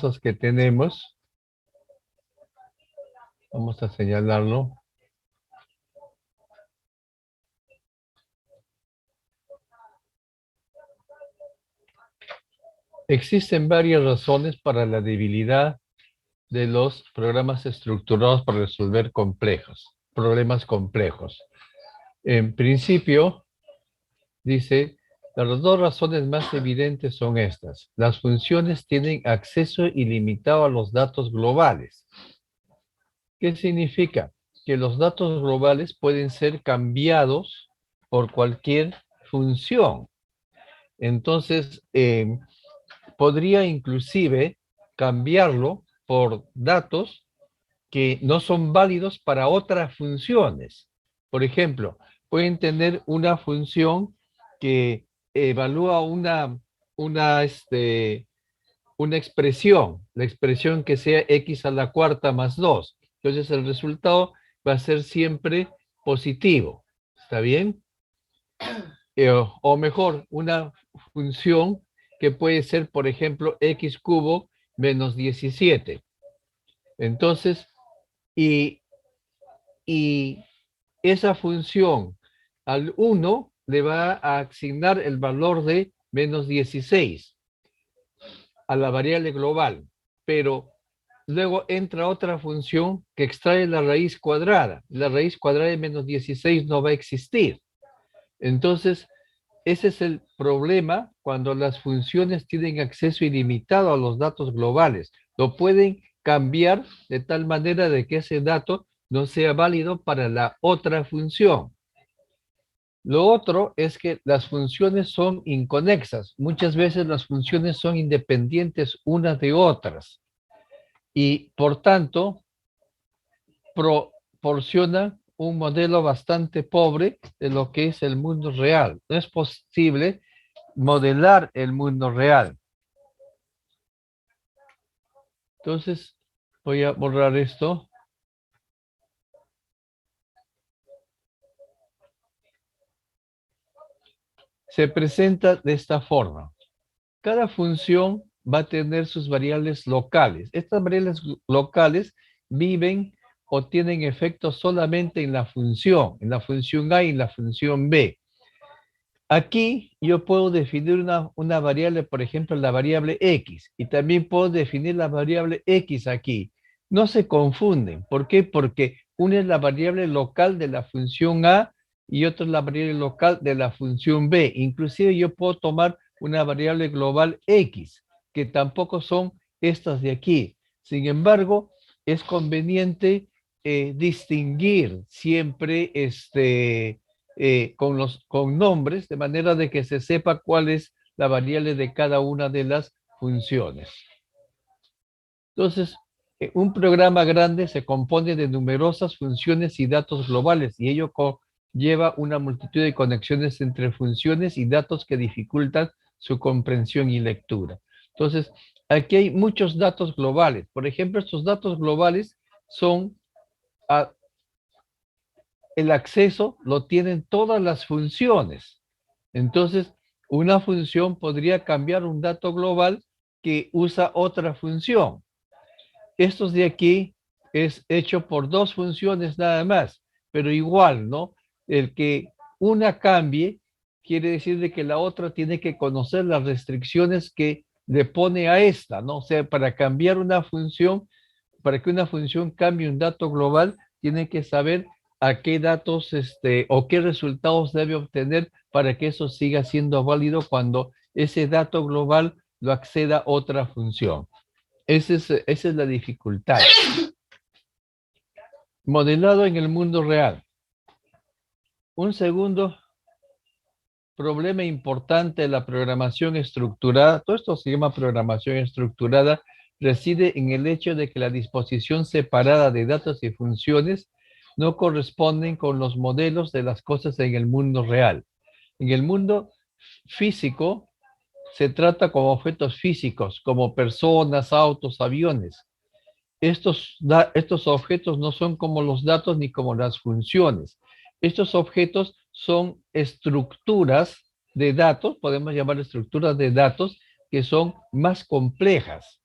cosas que tenemos. Vamos a señalarlo. Existen varias razones para la debilidad de los programas estructurados para resolver problemas complejos. En principio, dice, las dos razones más evidentes son estas. Las funciones tienen acceso ilimitado a los datos globales. ¿Qué significa? Que los datos globales pueden ser cambiados por cualquier función. Entonces, podría inclusive cambiarlo por datos que no son válidos para otras funciones. Por ejemplo, pueden tener una función que evalúa una expresión, la expresión que sea x a la cuarta más 2. Entonces el resultado va a ser siempre positivo. ¿Está bien? O mejor, una función que puede ser, por ejemplo, x cubo menos 17. Entonces, y esa función al 1 le va a asignar el valor de menos 16 a la variable global, pero luego entra otra función que extrae la raíz cuadrada. La raíz cuadrada de menos 16 no va a existir. Entonces, ese es el problema cuando las funciones tienen acceso ilimitado a los datos globales. Lo pueden cambiar de tal manera de que ese dato no sea válido para la otra función. Lo otro es que las funciones son inconexas. Muchas veces las funciones son independientes unas de otras y por tanto proporcionan un modelo bastante pobre de lo que es el mundo real. No es posible modelar el mundo real. Entonces, voy a borrar esto. Se presenta de esta forma. Cada función va a tener sus variables locales. Estas variables locales viven o tienen efectos solamente en la función A y en la función B. Aquí yo puedo definir una variable, por ejemplo, la variable X, y también puedo definir la variable X aquí. No se confunden. ¿Por qué? Porque una es la variable local de la función A y otra es la variable local de la función B. Inclusive yo puedo tomar una variable global X, que tampoco son estas de aquí. Sin embargo, es conveniente distinguir siempre con nombres, de manera de que se sepa cuál es la variable de cada una de las funciones. Entonces, un programa grande se compone de numerosas funciones y datos globales, y ello lleva una multitud de conexiones entre funciones y datos que dificultan su comprensión y lectura. Entonces, aquí hay muchos datos globales. Por ejemplo, estos datos globales son el acceso lo tienen todas las funciones. Entonces, una función podría cambiar un dato global que usa otra función. Estos de aquí es hecho por dos funciones nada más, pero igual, ¿no? El que una cambie quiere decir de que la otra tiene que conocer las restricciones que le pone a esta, ¿no? O sea, para cambiar una función, para que una función cambie un dato global, tiene que saber a qué datos o qué resultados debe obtener para que eso siga siendo válido cuando ese dato global lo acceda otra función. Esa es la dificultad. Modelado en el mundo real. Un segundo problema importante de la programación estructurada, todo esto se llama programación estructurada, reside en el hecho de que la disposición separada de datos y funciones no corresponden con los modelos de las cosas en el mundo real. En el mundo físico se trata como objetos físicos, como personas, autos, aviones. Estos objetos no son como los datos ni como las funciones. Estos objetos son estructuras de datos, podemos llamar estructuras de datos, que son más complejas.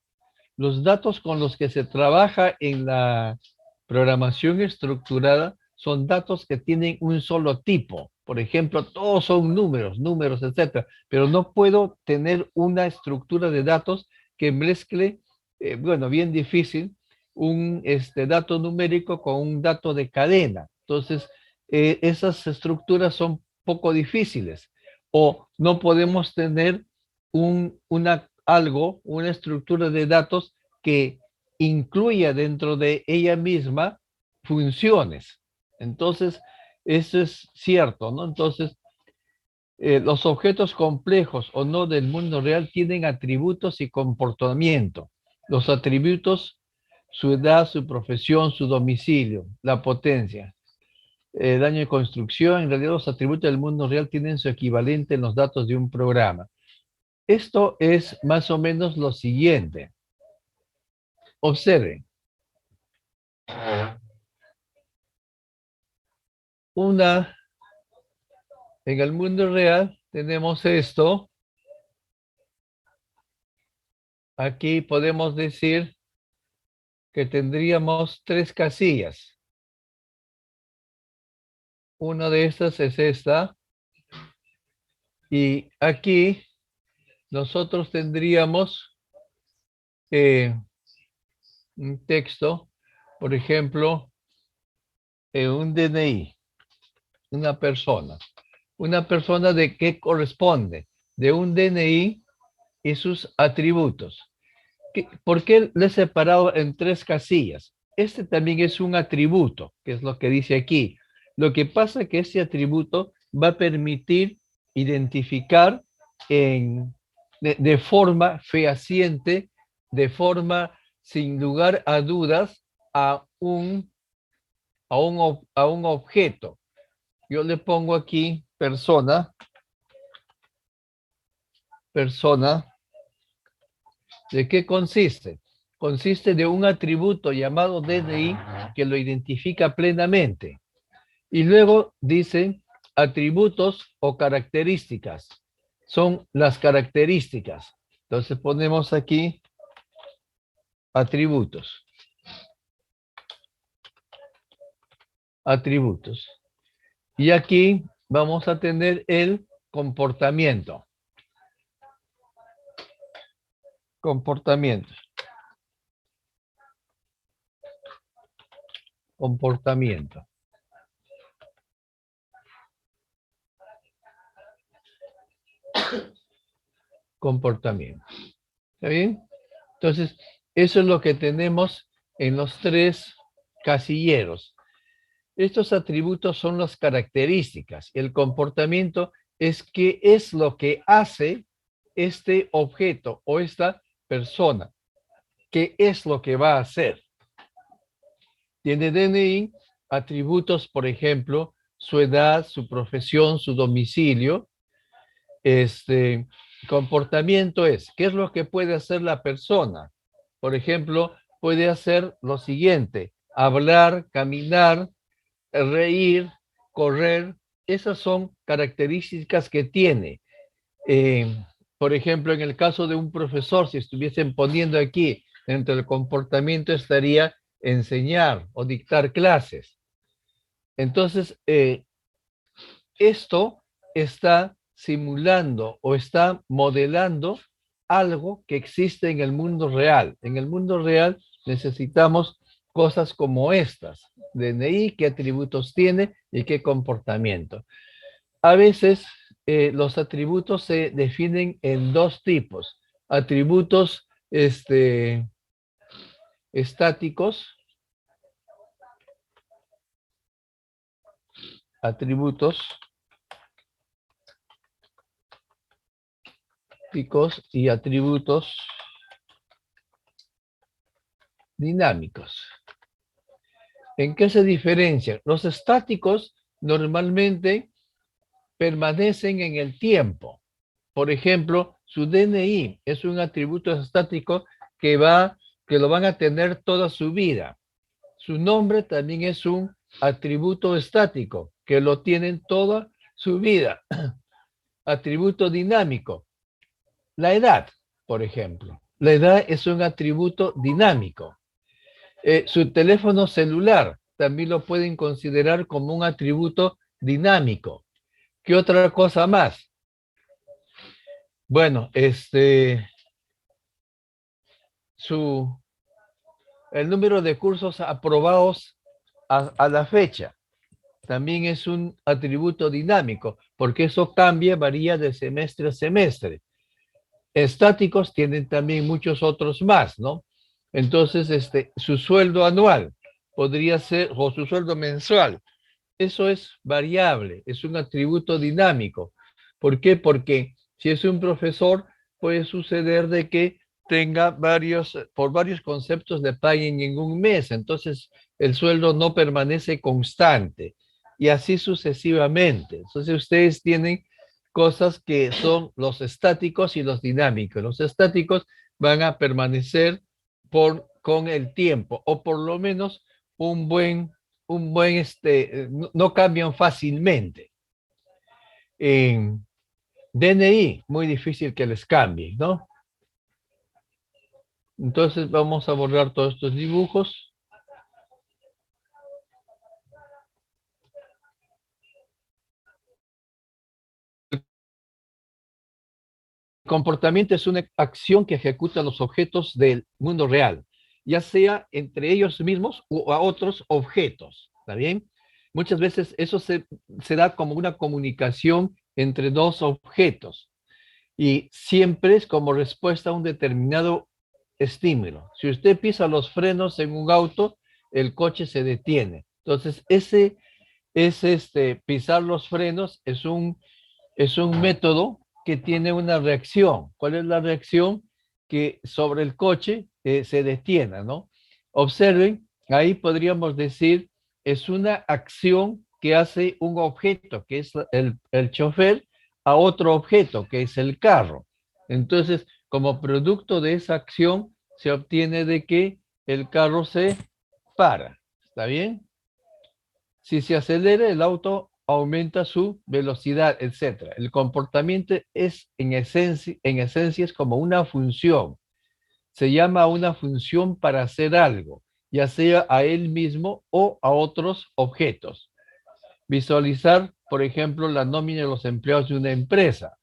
Los datos con los que se trabaja en la programación estructurada son datos que tienen un solo tipo. Por ejemplo, todos son números, etcétera. Pero no puedo tener una estructura de datos que mezcle, bueno, bien difícil, un dato numérico con un dato de cadena. Entonces, esas estructuras son poco difíciles. O no podemos tener una estructura de datos que incluya dentro de ella misma funciones. Entonces, eso es cierto, ¿no? Entonces, los objetos complejos o no del mundo real tienen atributos y comportamiento. Los atributos, su edad, su profesión, su domicilio, la potencia, daño de construcción. En realidad, los atributos del mundo real tienen su equivalente en los datos de un programa. Esto es más o menos lo siguiente. Observen. En el mundo real tenemos esto. Aquí podemos decir que tendríamos 3 casillas. Una de estas es esta. Y aquí nosotros tendríamos un texto, por ejemplo, un DNI, una persona. ¿Una persona de qué corresponde? De un DNI y sus atributos. ¿Por qué le he separado en 3 casillas? Este también es un atributo, que es lo que dice aquí. Lo que pasa es que este atributo va a permitir identificar de forma fehaciente, de forma sin lugar a dudas, a un objeto. Yo le pongo aquí persona. ¿De qué consiste? Consiste de un atributo llamado DNI que lo identifica plenamente. Y luego dice atributos o características. Son las características. Entonces ponemos aquí atributos. Atributos. Y aquí vamos a tener el comportamiento. Comportamiento. Comportamiento. Comportamiento. ¿Está bien? Entonces, eso es lo que tenemos en los 3 casilleros. Estos atributos son las características. El comportamiento es qué es lo que hace este objeto o esta persona. ¿Qué es lo que va a hacer? Tiene DNI, atributos, por ejemplo, su edad, su profesión, su domicilio. Comportamiento es, ¿qué es lo que puede hacer la persona? Por ejemplo, puede hacer lo siguiente: hablar, caminar, reír, correr. Esas son características que tiene. Por ejemplo, en el caso de un profesor, si estuviesen poniendo aquí dentro del comportamiento, estaría enseñar o dictar clases. Entonces, esto está simulando o está modelando algo que existe en el mundo real. En el mundo real necesitamos cosas como estas: DNI, qué atributos tiene y qué comportamiento. A veces los atributos se definen en 2 tipos: atributos estáticos, atributos y atributos dinámicos. ¿En qué se diferencian? Los estáticos normalmente permanecen en el tiempo. Por ejemplo, su DNI es un atributo estático que lo van a tener toda su vida. Su nombre también es un atributo estático que lo tienen toda su vida. Atributo dinámico. La edad, por ejemplo. La edad es un atributo dinámico. Su teléfono celular también lo pueden considerar como un atributo dinámico. ¿Qué otra cosa más? Bueno, su, el número de cursos aprobados a la fecha también es un atributo dinámico, porque eso cambia, varía de semestre a semestre. Estáticos tienen también muchos otros más, ¿no? Entonces, su sueldo anual podría ser, o su sueldo mensual, eso es variable, es un atributo dinámico. ¿Por qué? Porque si es un profesor, puede suceder de que tenga por varios conceptos le paguen en un mes, entonces el sueldo no permanece constante y así sucesivamente. Entonces ustedes tienen cosas que son los estáticos y los dinámicos. Los estáticos van a permanecer con el tiempo o por lo menos un buen no cambian fácilmente. En DNI, muy difícil que les cambien, ¿no? Entonces vamos a borrar todos estos dibujos. El comportamiento es una acción que ejecutan los objetos del mundo real, ya sea entre ellos mismos o a otros objetos, ¿está bien? Muchas veces eso se da como una comunicación entre dos objetos y siempre es como respuesta a un determinado estímulo. Si usted pisa los frenos en un auto, el coche se detiene. Entonces, pisar los frenos es un método que tiene una reacción. ¿Cuál es la reacción? Que sobre el coche se detiene, ¿no? Observen, ahí podríamos decir, es una acción que hace un objeto, que es el chofer, a otro objeto, que es el carro. Entonces, como producto de esa acción, se obtiene de que el carro se para. ¿Está bien? Si se acelera, el auto aumenta su velocidad, etcétera. El comportamiento es, en esencia, es como una función. Se llama una función para hacer algo, ya sea a él mismo o a otros objetos. Visualizar, por ejemplo, la nómina de los empleados de una empresa.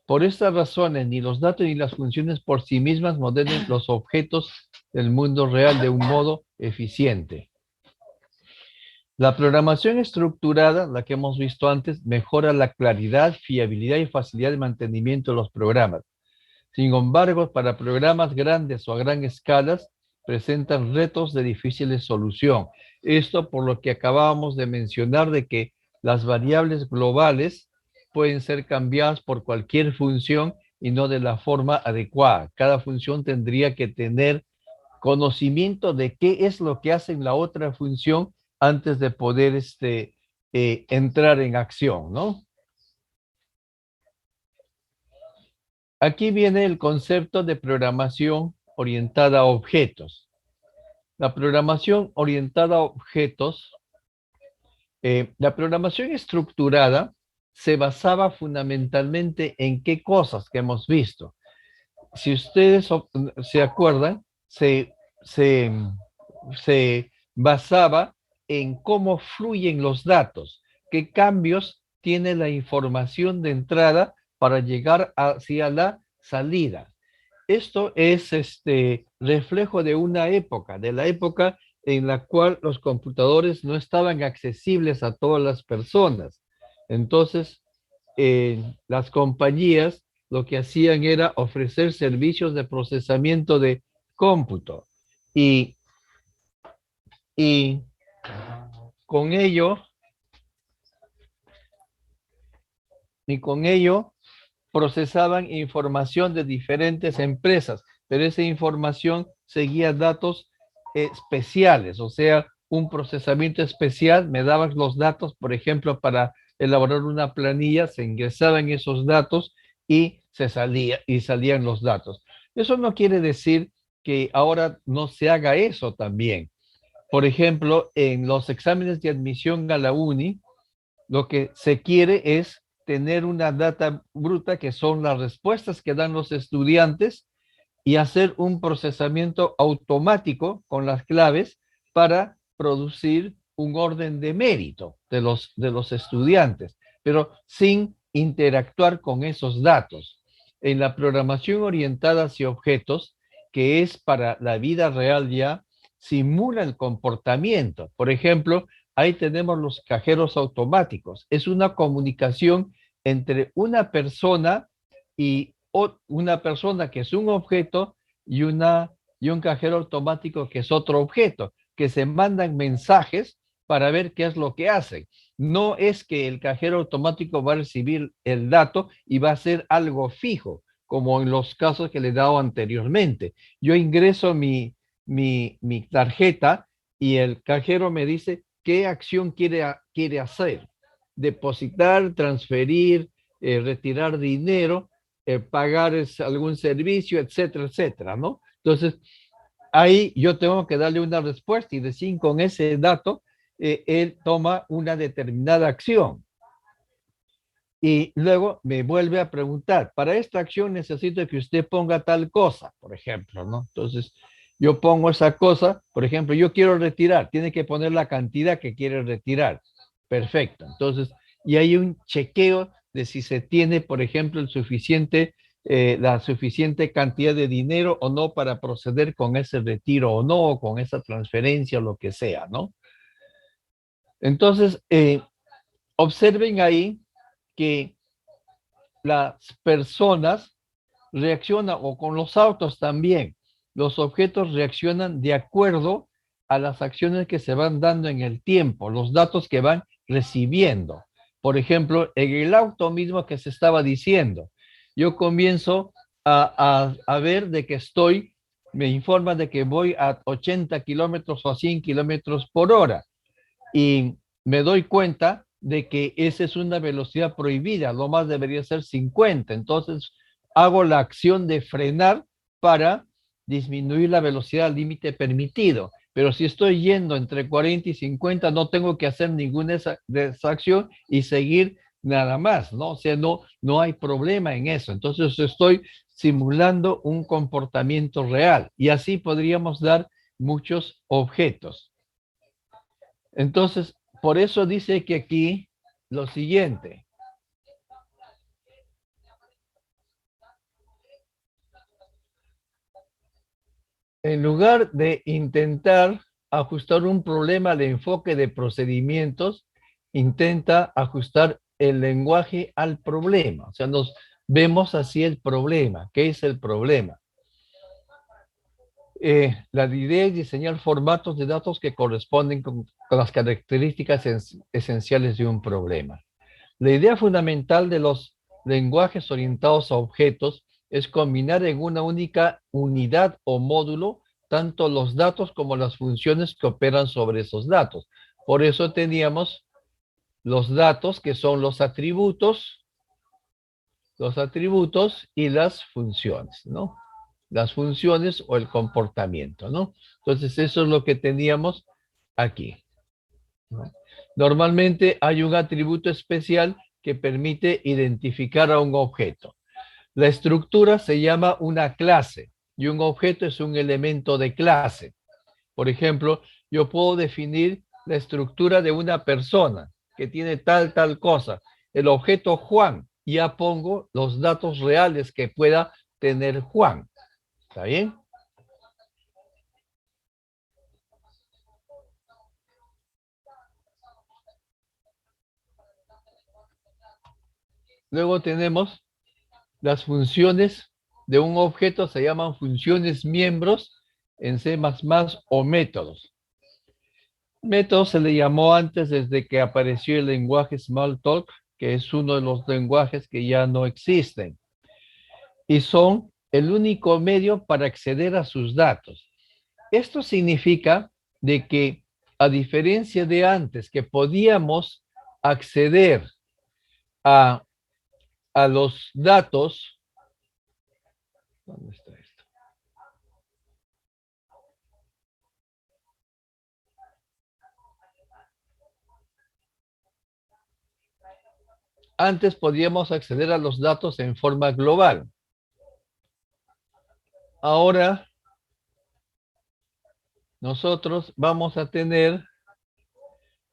Por estas razones, ni los datos ni las funciones por sí mismas modelan los objetos del mundo real de un modo eficiente. La programación estructurada, la que hemos visto antes, mejora la claridad, fiabilidad y facilidad de mantenimiento de los programas. Sin embargo, para programas grandes o a gran escala, presentan retos de difícil solución. Esto por lo que acabábamos de mencionar de que las variables globales pueden ser cambiadas por cualquier función y no de la forma adecuada. Cada función tendría que tener conocimiento de qué es lo que hace en la otra función antes de poder entrar en acción, ¿no? Aquí viene el concepto de programación orientada a objetos. La programación orientada a objetos, la programación estructurada se basaba fundamentalmente en qué cosas que hemos visto. Si ustedes se acuerdan, se, se basaba en cómo fluyen los datos, qué cambios tiene la información de entrada para llegar hacia la salida. Esto es reflejo de una época, de la época en la cual los computadores no estaban accesibles a todas las personas. Entonces, las compañías lo que hacían era ofrecer servicios de procesamiento de cómputo y, y con ello, y con ello procesaban información de diferentes empresas, pero esa información seguía datos especiales, o sea, un procesamiento especial, me daban los datos, por ejemplo, para elaborar una planilla, se ingresaban esos datos y salían los datos. Eso no quiere decir que ahora no se haga eso también. Por ejemplo, en los exámenes de admisión a la uni, lo que se quiere es tener una data bruta que son las respuestas que dan los estudiantes y hacer un procesamiento automático con las claves para producir un orden de mérito de los estudiantes, pero sin interactuar con esos datos. En la programación orientada hacia objetos, que es para la vida real ya, simula el comportamiento. Por ejemplo, ahí tenemos los cajeros automáticos. Es una comunicación entre una persona y una persona que es un objeto y, y un cajero automático que es otro objeto, que se mandan mensajes para ver qué es lo que hacen. No es que el cajero automático va a recibir el dato y va a hacer algo fijo, como en los casos que le he dado anteriormente. Yo ingreso mi tarjeta y el cajero me dice qué acción quiere hacer. Depositar, transferir, retirar dinero, pagar algún servicio, etcétera, etcétera, ¿no? Entonces, ahí yo tengo que darle una respuesta y decir con ese dato, él toma una determinada acción. Y luego me vuelve a preguntar, para esta acción necesito que usted ponga tal cosa, por ejemplo, ¿no? Entonces, yo pongo esa cosa, por ejemplo, yo quiero retirar, tiene que poner la cantidad que quiere retirar. Perfecto. Entonces, y hay un chequeo de si se tiene, por ejemplo, la suficiente cantidad de dinero o no para proceder con ese retiro o no, o con esa transferencia o lo que sea, ¿no? Entonces, observen ahí que las personas reaccionan, o con los autos también, los objetos reaccionan de acuerdo a las acciones que se van dando en el tiempo, los datos que van recibiendo. Por ejemplo, en el auto mismo que se estaba diciendo, yo comienzo a ver de que me informa de que voy a 80 kilómetros o a 100 kilómetros por hora y me doy cuenta de que esa es una velocidad prohibida, lo más debería ser 50. Entonces hago la acción de frenar para disminuir la velocidad al límite permitido. Pero si estoy yendo entre 40 y 50, no tengo que hacer ninguna de esa acción y seguir nada más, ¿no? O sea, no hay problema en eso. Entonces estoy simulando un comportamiento real y así podríamos dar muchos objetos. Entonces, por eso dice que aquí lo siguiente. En lugar de intentar ajustar un problema al enfoque de procedimientos, intenta ajustar el lenguaje al problema. O sea, nos vemos así el problema. ¿Qué es el problema? La idea es diseñar formatos de datos que corresponden con las características esenciales de un problema. La idea fundamental de los lenguajes orientados a objetos es combinar en una única unidad o módulo tanto los datos como las funciones que operan sobre esos datos. Por eso teníamos los datos que son los atributos y las funciones, ¿no? Las funciones o el comportamiento, ¿no? Entonces eso es lo que teníamos aquí, ¿no? Normalmente hay un atributo especial que permite identificar a un objeto. La estructura se llama una clase y un objeto es un elemento de clase. Por ejemplo, yo puedo definir la estructura de una persona que tiene tal cosa. El objeto Juan, ya pongo los datos reales que pueda tener Juan. ¿Está bien? Luego tenemos las funciones de un objeto, se llaman funciones miembros en C++ o métodos. Método se le llamó antes desde que apareció el lenguaje Smalltalk, que es uno de los lenguajes que ya no existen. Y son el único medio para acceder a sus datos. Esto significa de que, a diferencia de antes, que podíamos acceder a, a los datos. ¿Dónde está esto? Antes podíamos acceder a los datos en forma global. ahora nosotros vamos a tener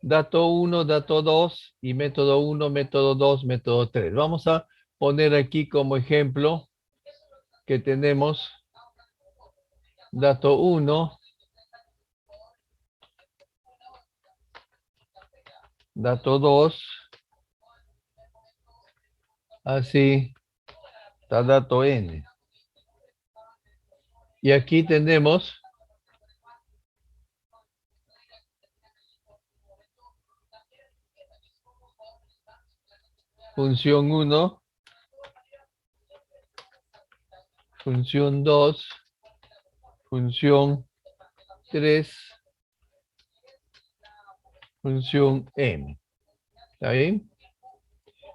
dato 1, dato 2 y método 1, método 2, método 3. Vamos a poner aquí como ejemplo que tenemos dato 1, dato 2, así está dato n. Y aquí tenemos función 1, función 2, función 3, función n. ¿Está bien?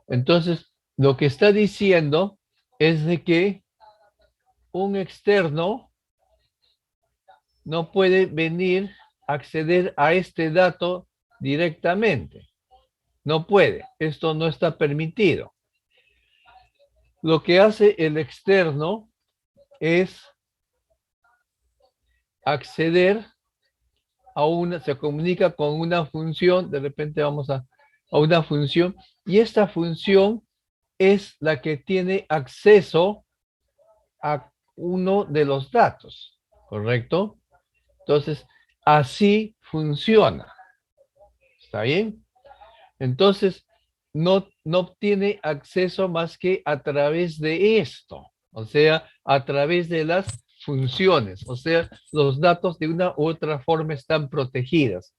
Entonces, lo que está diciendo es de que un externo no puede venir a acceder a este dato directamente. No puede. Esto no está permitido. Lo que hace el externo es acceder se comunica con una función, de repente vamos a una función, y esta función es la que tiene acceso a uno de los datos, ¿correcto? Entonces, así funciona. ¿Está bien? Entonces, no tiene acceso más que a través de esto, o sea, a través de las funciones, o sea, los datos de una u otra forma están protegidas.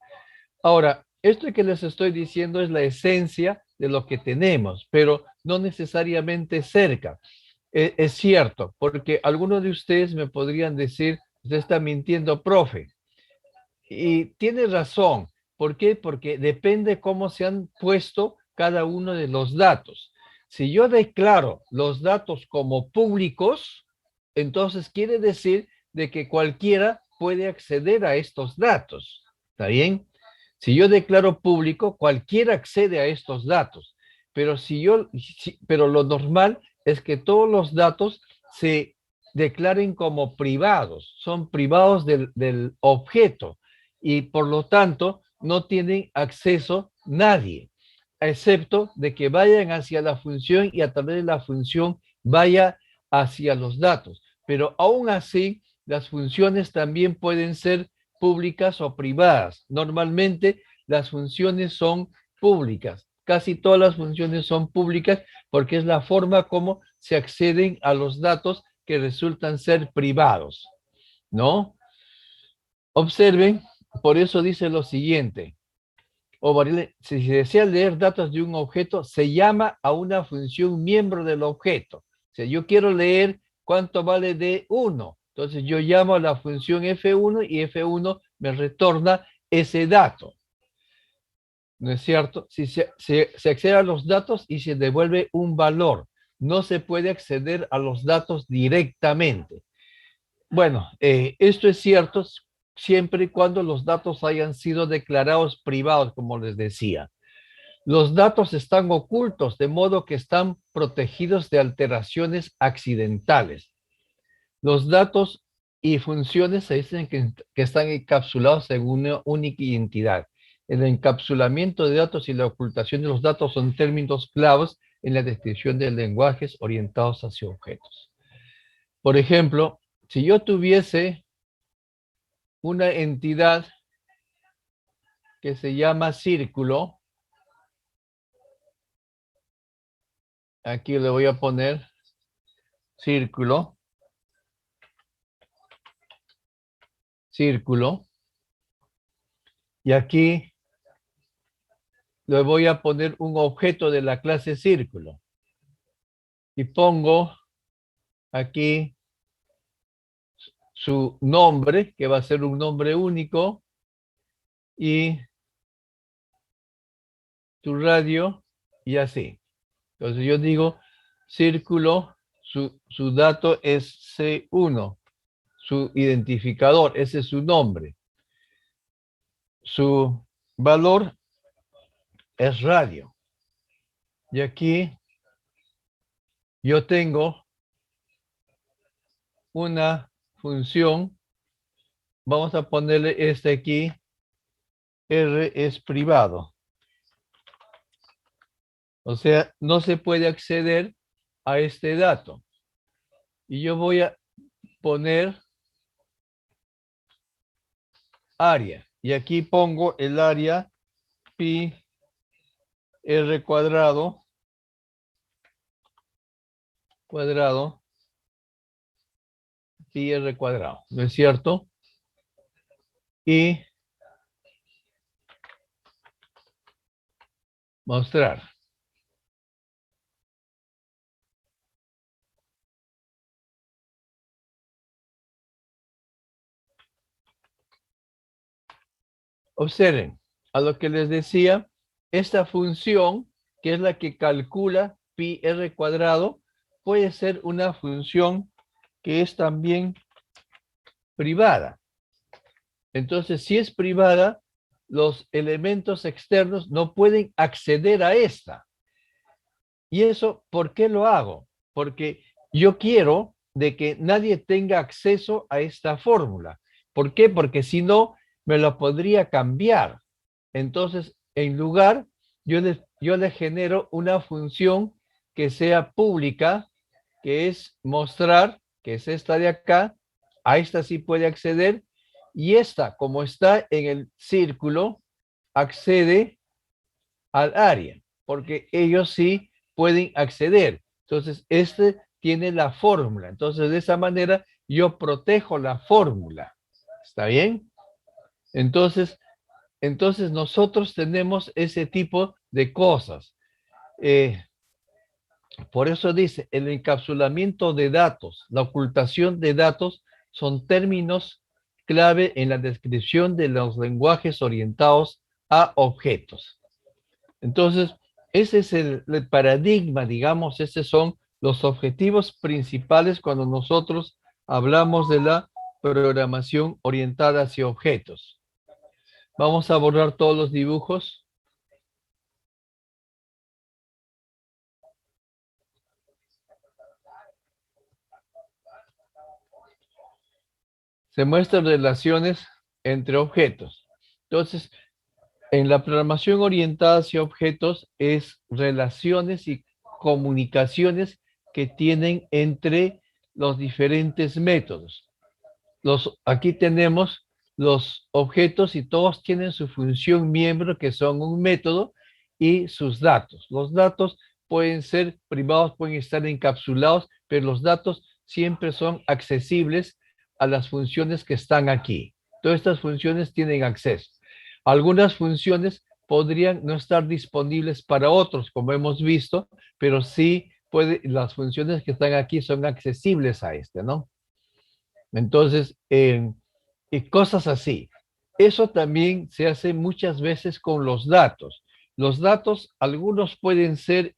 Ahora, esto que les estoy diciendo es la esencia de lo que tenemos, pero no necesariamente cerca. Es cierto, porque algunos de ustedes me podrían decir, usted está mintiendo, profe. Y tiene razón. ¿Por qué? Porque depende cómo se han puesto cada uno de los datos. Si yo declaro los datos como públicos, entonces quiere decir de que cualquiera puede acceder a estos datos. ¿Está bien? Si yo declaro público, cualquiera accede a estos datos. Pero lo normal es que todos los datos se declaren como privados, son privados del objeto y por lo tanto no tienen acceso nadie, excepto de que vayan hacia la función y a través de la función vaya hacia los datos. Pero aún así, las funciones también pueden ser públicas o privadas. Normalmente las funciones son públicas. Casi todas las funciones son públicas porque es la forma como se acceden a los datos que resultan ser privados, ¿no? Observen, por eso dice lo siguiente. Si se desea leer datos de un objeto, se llama a una función miembro del objeto. O sea, yo quiero leer cuánto vale D1. Entonces yo llamo a la función F1 y F1 me retorna ese dato. ¿No es cierto? Si se accede a los datos y se devuelve un valor. No se puede acceder a los datos directamente. Bueno, esto es cierto siempre y cuando los datos hayan sido declarados privados, como les decía. Los datos están ocultos, de modo que están protegidos de alteraciones accidentales. Los datos y funciones se dicen que están encapsulados en una única identidad. El encapsulamiento de datos y la ocultación de los datos son términos claves en la descripción de lenguajes orientados hacia objetos. Por ejemplo, si yo tuviese una entidad que se llama círculo, aquí le voy a poner círculo, círculo, y aquí le voy a poner un objeto de la clase círculo. Y pongo aquí su nombre, que va a ser un nombre único, y su radio, y así. Entonces yo digo círculo, su dato es C1, su identificador, ese es su nombre. Su valor es radio. Y aquí yo tengo una función, vamos a ponerle este aquí, R es privado. O sea, no se puede acceder a este dato. Y yo voy a poner área. Y aquí pongo el área pi r cuadrado pi r cuadrado, ¿no es cierto? Y mostrar. Observen, a lo que les decía, esta función, que es la que calcula pi r cuadrado, puede ser una función que es también privada. Entonces, si es privada, los elementos externos no pueden acceder a esta. ¿Y eso por qué lo hago? Porque yo quiero de que nadie tenga acceso a esta fórmula. ¿Por qué? Porque si no, me lo podría cambiar. Entonces, en lugar, yo le genero una función que sea pública, que es mostrar, que es esta de acá, a esta sí puede acceder, y esta, como está en el círculo, accede al área, porque ellos sí pueden acceder. Entonces, este tiene la fórmula. Entonces, de esa manera, yo protejo la fórmula. ¿Está bien? Entonces, nosotros tenemos ese tipo de cosas. Por eso dice, el encapsulamiento de datos, la ocultación de datos son términos clave en la descripción de los lenguajes orientados a objetos. Entonces, ese es el paradigma, digamos, esos son los objetivos principales cuando nosotros hablamos de la programación orientada hacia objetos. Vamos a borrar todos los dibujos. Se muestran relaciones entre objetos. Entonces, en la programación orientada hacia objetos es relaciones y comunicaciones que tienen entre los diferentes métodos. Aquí tenemos los objetos y todos tienen su función miembro que son un método y sus datos. Los datos pueden ser privados, pueden estar encapsulados, pero los datos siempre son accesibles a las funciones que están aquí. Todas estas funciones tienen acceso. Algunas funciones podrían no estar disponibles para otros, como hemos visto, pero sí las funciones que están aquí son accesibles a este, ¿no? Entonces, y cosas así. Eso también se hace muchas veces con los datos. Los datos, algunos pueden ser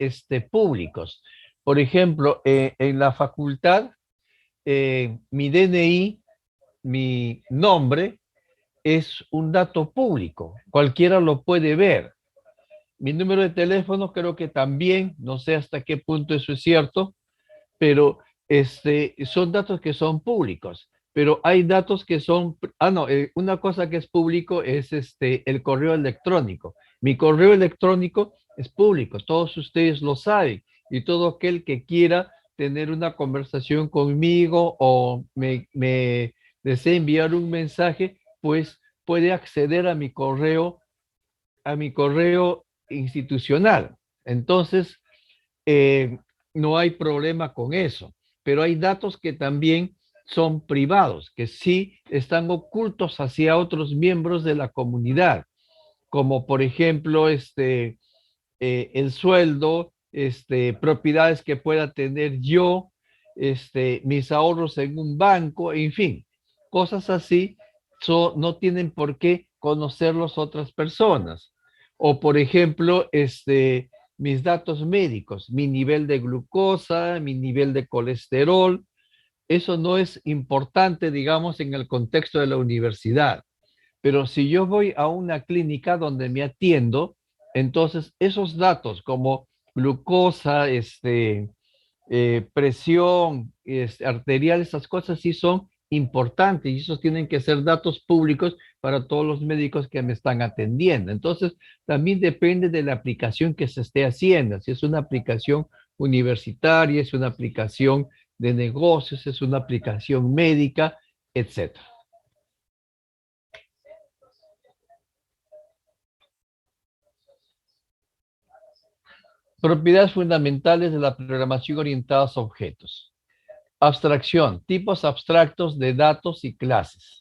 públicos. Por ejemplo, en la facultad, mi DNI, mi nombre, es un dato público. Cualquiera lo puede ver. Mi número de teléfono creo que también, no sé hasta qué punto eso es cierto, pero son datos que son públicos, pero hay datos que son, no, una cosa que es público es el correo electrónico. Mi correo electrónico es público, todos ustedes lo saben, y todo aquel que quiera tener una conversación conmigo o me desea enviar un mensaje, pues puede acceder a mi correo institucional. Entonces, eh, no hay problema con eso, pero hay datos que también son privados, que sí están ocultos hacia otros miembros de la comunidad, como por ejemplo el sueldo, propiedades que pueda tener yo, mis ahorros en un banco, en fin, cosas así no tienen por qué conocerlos otras personas. O por ejemplo, mis datos médicos, mi nivel de glucosa, mi nivel de colesterol, eso no es importante, digamos, en el contexto de la universidad. Pero si yo voy a una clínica donde me atiendo, entonces esos datos como glucosa, presión arterial, esas cosas sí son importantes y esos tienen que ser datos públicos para todos los médicos que me están atendiendo. Entonces, también depende de la aplicación que se esté haciendo. Si es una aplicación universitaria, es una aplicación de negocios, es una aplicación médica, etcétera. Propiedades fundamentales de la programación orientadas a objetos. Abstracción, tipos abstractos de datos y clases.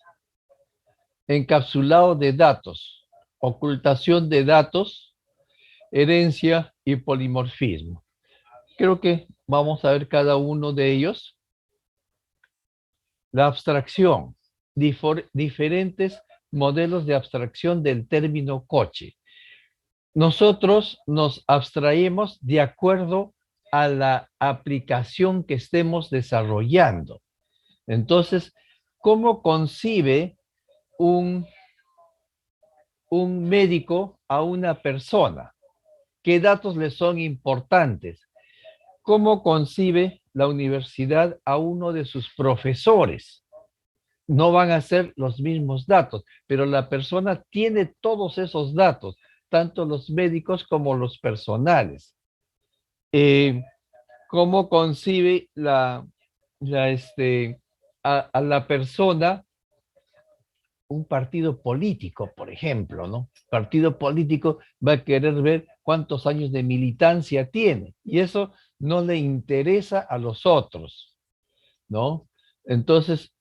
Encapsulado de datos, ocultación de datos, herencia y polimorfismo. Creo que vamos a ver cada uno de ellos. La abstracción, diferentes modelos de abstracción del término coche. Nosotros nos abstraemos de acuerdo a la aplicación que estemos desarrollando. Entonces, ¿cómo concibe un médico a una persona? ¿Qué datos le son importantes? ¿Cómo concibe la universidad a uno de sus profesores? No van a ser los mismos datos, pero la persona tiene todos esos datos, tanto los médicos como los personales. ¿Cómo concibe a la persona un partido político, por ejemplo, ¿no? Partido político va a querer ver cuántos años de militancia tiene y eso no le interesa a los otros, ¿no? Entonces,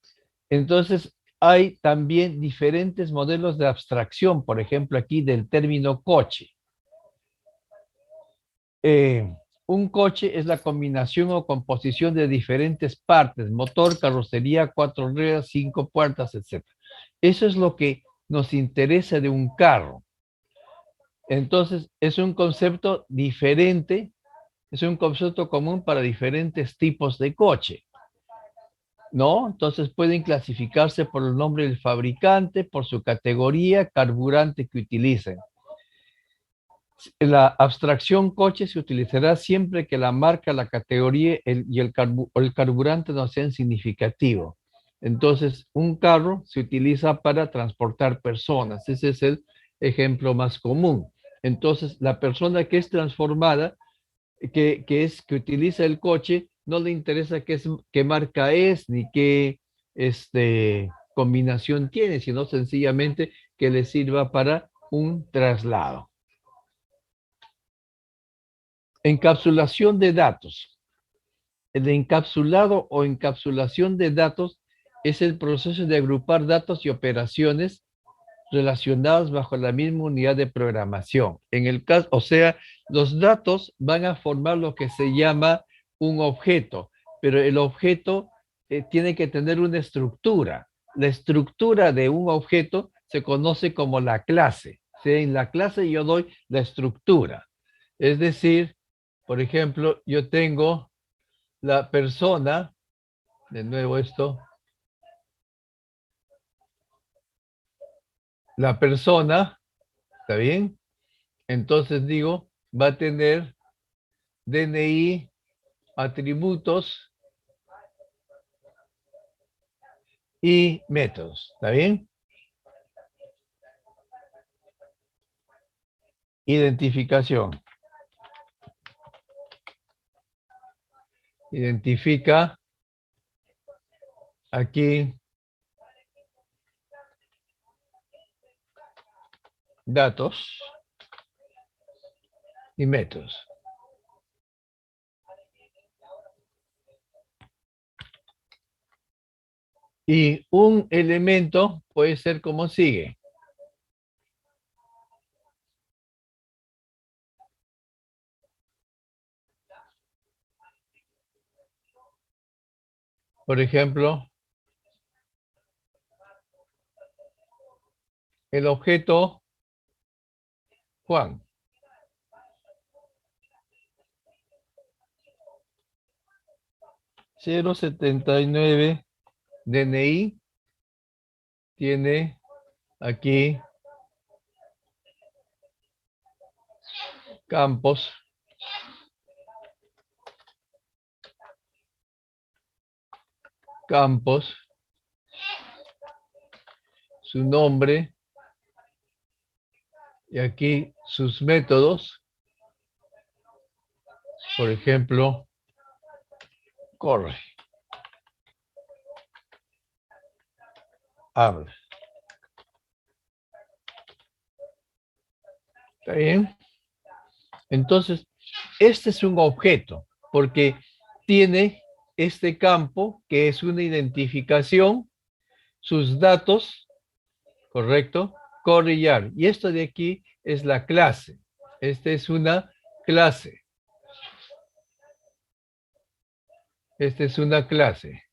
entonces hay también diferentes modelos de abstracción, por ejemplo, aquí del término coche. Un coche es la combinación o composición de diferentes partes, motor, carrocería, 4 ruedas, 5 puertas, etc. Eso es lo que nos interesa de un carro. Entonces, es un concepto diferente, es un concepto común para diferentes tipos de coche, ¿no? Entonces pueden clasificarse por el nombre del fabricante, por su categoría, carburante que utilicen. La abstracción coche se utilizará siempre que la marca, la categoría y el carburante no sean significativos. Entonces, un carro se utiliza para transportar personas. Ese es el ejemplo más común. Entonces, la persona que es transformada, que utiliza el coche, no le interesa qué marca es ni qué combinación tiene, sino sencillamente que le sirva para un traslado. Encapsulación de datos. El encapsulado o encapsulación de datos es el proceso de agrupar datos y operaciones relacionados bajo la misma unidad de programación. En el caso, o sea, los datos van a formar lo que se llama un objeto, pero el objeto tiene que tener una estructura. La estructura de un objeto se conoce como la clase. ¿Sí? En la clase yo doy la estructura. Es decir, por ejemplo, yo tengo la persona, de nuevo esto, la persona, ¿está bien? Entonces digo, va a tener DNI, atributos y métodos, ¿está bien? Identificación. Identifica aquí datos y métodos. Y un elemento puede ser como sigue. Por ejemplo, el objeto Juan. Cero setenta y nueve DNI tiene aquí campos, campos su nombre, y aquí sus métodos, por ejemplo, corre, habla. ¿Está bien? Entonces, este es un objeto, porque tiene este campo que es una identificación, sus datos, ¿correcto? Corre y habla. Y esto de aquí es la clase. Esta es una clase. Esta es una clase.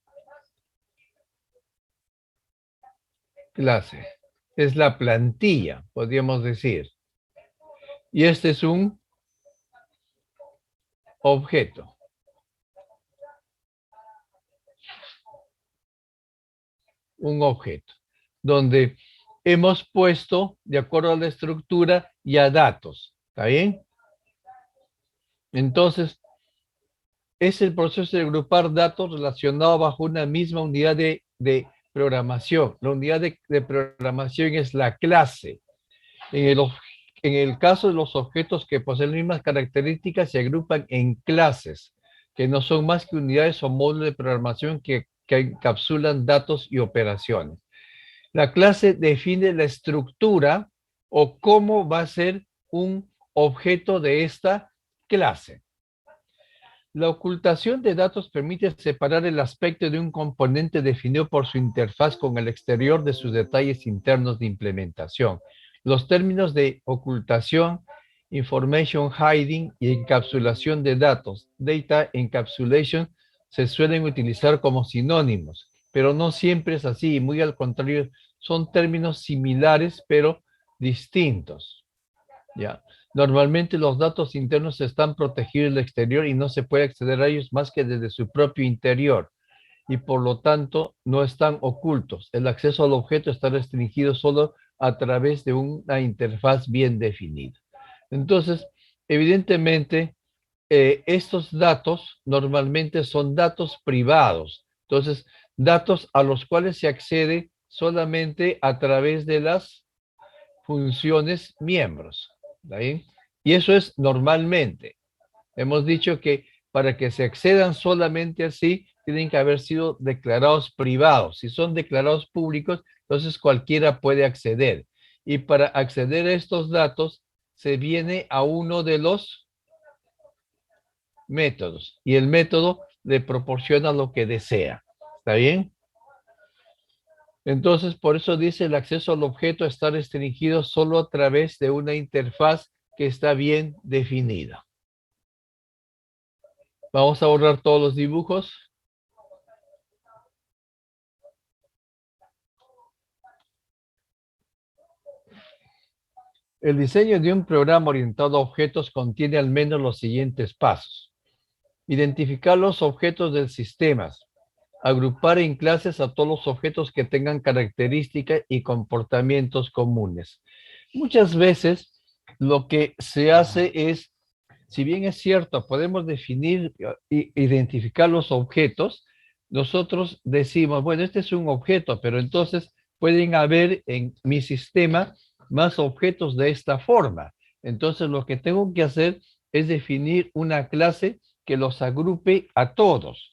Clase. Es la plantilla, podríamos decir. Y este es un objeto. Un objeto. Donde hemos puesto, de acuerdo a la estructura, ya datos. ¿Está bien? Entonces, es el proceso de agrupar datos relacionados bajo una misma unidad de programación. La unidad de programación es la clase. En el caso de los objetos que poseen las mismas características, se agrupan en clases, que no son más que unidades o módulos de programación que encapsulan datos y operaciones. La clase define la estructura o cómo va a ser un objeto de esta clase. La ocultación de datos permite separar el aspecto de un componente definido por su interfaz con el exterior de sus detalles internos de implementación. Los términos de ocultación, information hiding y encapsulación de datos, data encapsulation, se suelen utilizar como sinónimos, pero no siempre es así, muy al contrario, son términos similares pero distintos. ¿Ya? Normalmente los datos internos están protegidos del exterior y no se puede acceder a ellos más que desde su propio interior y por lo tanto no están ocultos. El acceso al objeto está restringido solo a través de una interfaz bien definida. Entonces, evidentemente, estos datos normalmente son datos privados. Entonces, datos a los cuales se accede solamente a través de las funciones miembros. ¿Ahí? Y eso es normalmente. Hemos dicho que para que se accedan solamente así, tienen que haber sido declarados privados. Si son declarados públicos, entonces cualquiera puede acceder. Y para acceder a estos datos, se viene a uno de los métodos. Y el método le proporciona lo que desea. ¿Está bien? Entonces, por eso dice el acceso al objeto está restringido solo a través de una interfaz que está bien definida. Vamos a borrar todos los dibujos. El diseño de un programa orientado a objetos contiene al menos los siguientes pasos. Identificar los objetos del sistema. Agrupar en clases a todos los objetos que tengan características y comportamientos comunes. Muchas veces lo que se hace es, si bien es cierto, podemos definir e identificar los objetos, nosotros decimos, bueno, este es un objeto, pero entonces pueden haber en mi sistema más objetos de esta forma. Entonces lo que tengo que hacer es definir una clase que los agrupe a todos.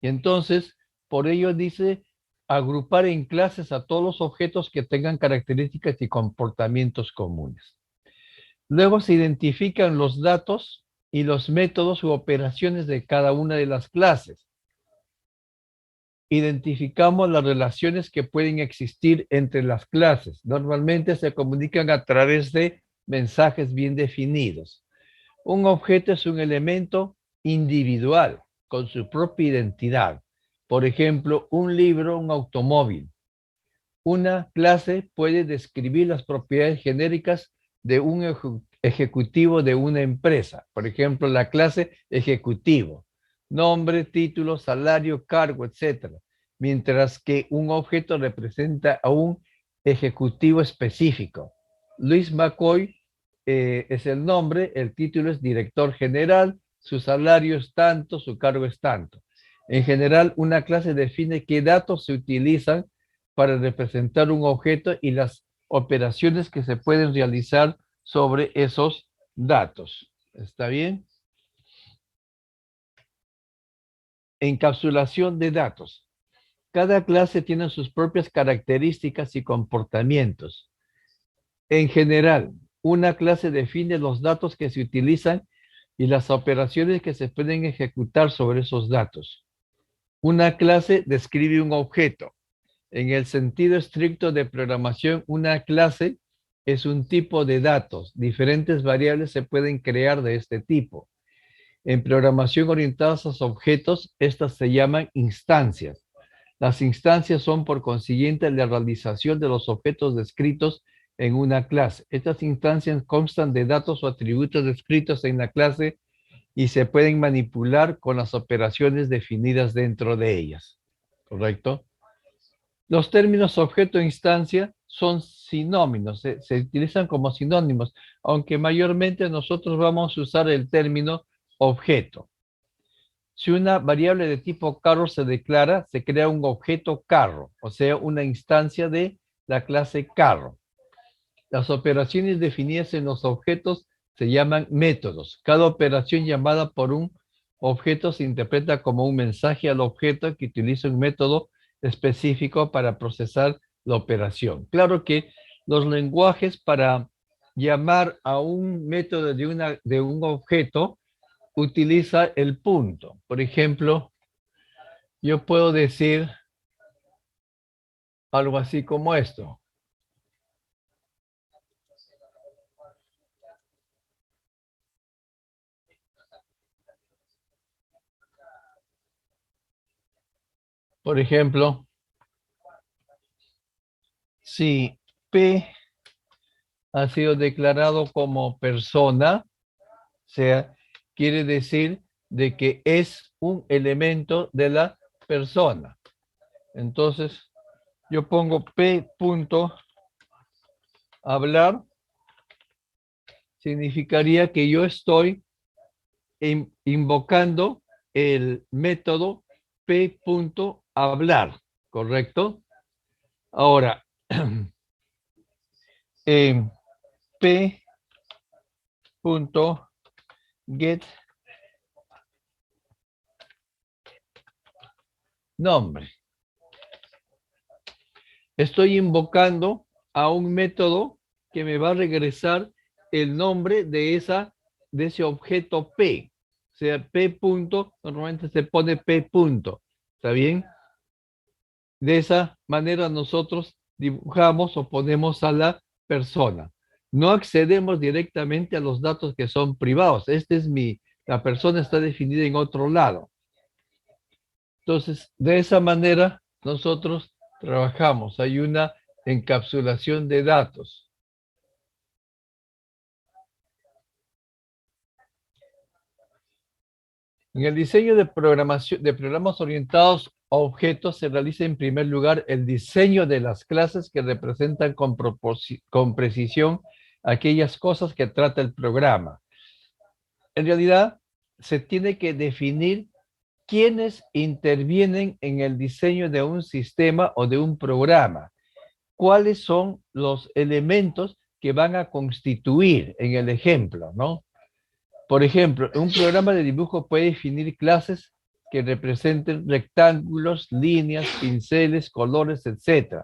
Y entonces, por ello dice agrupar en clases a todos los objetos que tengan características y comportamientos comunes. Luego se identifican los datos y los métodos u operaciones de cada una de las clases. Identificamos las relaciones que pueden existir entre las clases. Normalmente se comunican a través de mensajes bien definidos. Un objeto es un elemento individual con su propia identidad. Por ejemplo, un libro, un automóvil. Una clase puede describir las propiedades genéricas de un ejecutivo de una empresa. Por ejemplo, la clase ejecutivo. Nombre, título, salario, cargo, etc. Mientras que un objeto representa a un ejecutivo específico. Luis McCoy es el nombre, el título es director general, su salario es tanto, su cargo es tanto. En general, una clase define qué datos se utilizan para representar un objeto y las operaciones que se pueden realizar sobre esos datos. ¿Está bien? Encapsulación de datos. Cada clase tiene sus propias características y comportamientos. En general, una clase define los datos que se utilizan y las operaciones que se pueden ejecutar sobre esos datos. Una clase describe un objeto. En el sentido estricto de programación, una clase es un tipo de datos. Diferentes variables se pueden crear de este tipo. En programación orientada a los objetos, estas se llaman instancias. Las instancias son, por consiguiente, la realización de los objetos descritos en una clase. Estas instancias constan de datos o atributos descritos en la clase y se pueden manipular con las operaciones definidas dentro de ellas. ¿Correcto? Los términos objeto e instancia son sinónimos, se utilizan como sinónimos, aunque mayormente nosotros vamos a usar el término objeto. Si una variable de tipo carro se declara, se crea un objeto carro, o sea, una instancia de la clase carro. Las operaciones definidas en los objetos se llaman métodos. Cada operación llamada por un objeto se interpreta como un mensaje al objeto que utiliza un método específico para procesar la operación. Claro que los lenguajes para llamar a un método de un objeto utiliza el punto. Por ejemplo, yo puedo decir algo así como esto. Por ejemplo, si P ha sido declarado como persona, o sea, quiere decir de que es un elemento de la persona. Entonces, yo pongo P punto hablar, significaría que yo estoy invocando el método P punto hablar, ¿correcto? Ahora, P punto get nombre. Estoy invocando a un método que me va a regresar el nombre de ese objeto P. O sea, P punto, normalmente se pone P punto. ¿Está bien? De esa manera nosotros dibujamos o ponemos a la persona. No accedemos directamente a los datos que son privados. La persona está definida en otro lado. Entonces, de esa manera nosotros trabajamos. Hay una encapsulación de datos. En el diseño de programación de programas orientados a objetos se realiza en primer lugar el diseño de las clases que representan con precisión aquellas cosas que trata el programa. En realidad, se tiene que definir quiénes intervienen en el diseño de un sistema o de un programa. ¿Cuáles son los elementos que van a constituir en el ejemplo, ¿no? Por ejemplo, un programa de dibujo puede definir clases que representen rectángulos, líneas, pinceles, colores, etc.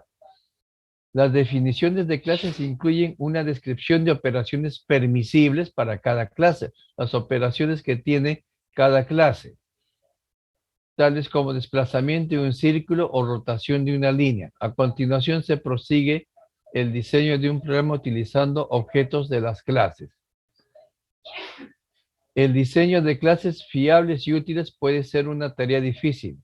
Las definiciones de clases incluyen una descripción de operaciones permisibles para cada clase, las operaciones que tiene cada clase, tales como desplazamiento de un círculo o rotación de una línea. A continuación se prosigue el diseño de un programa utilizando objetos de las clases. El diseño de clases fiables y útiles puede ser una tarea difícil.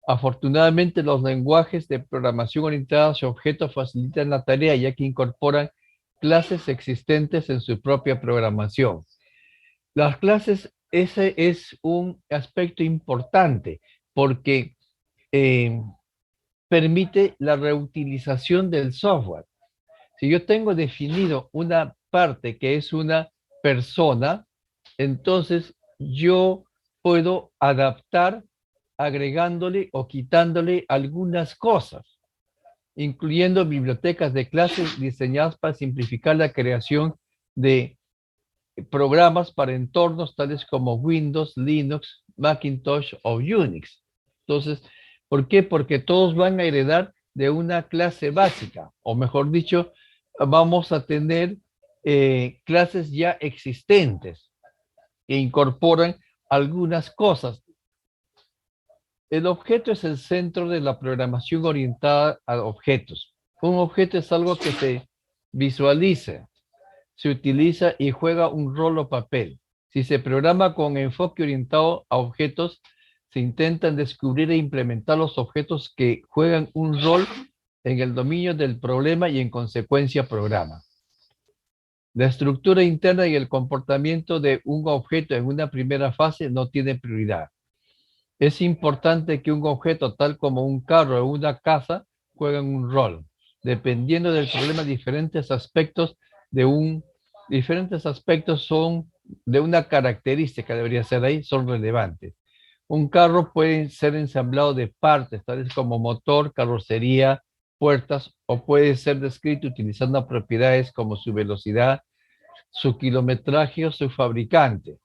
Afortunadamente, los lenguajes de programación orientados a objetos facilitan la tarea, ya que incorporan clases existentes en su propia programación. Las clases, ese es un aspecto importante, porque permite la reutilización del software. Si yo tengo definido una parte que es una persona, entonces yo puedo adaptar agregándole o quitándole algunas cosas. incluyendo bibliotecas de clases diseñadas para simplificar la creación de programas para entornos tales como Windows, Linux, Macintosh o Unix. Entonces, ¿por qué? Porque todos van a heredar de una clase básica, o mejor dicho, vamos a tener clases ya existentes que incorporan algunas cosas. El objeto es el centro de la programación orientada a objetos. Un objeto es algo que se visualiza, se utiliza y juega un rol o papel. Si se programa con enfoque orientado a objetos, se intentan descubrir e implementar los objetos que juegan un rol en el dominio del problema y en consecuencia programa. La estructura interna y el comportamiento de un objeto en una primera fase no tiene prioridad. Es importante que un objeto tal como un carro o una casa jueguen un rol. Dependiendo del problema, diferentes aspectos son de una característica, debería ser ahí, son relevantes. Un carro puede ser ensamblado de partes, tales como motor, carrocería, puertas, o puede ser descrito utilizando propiedades como su velocidad, su kilometraje o su fabricante.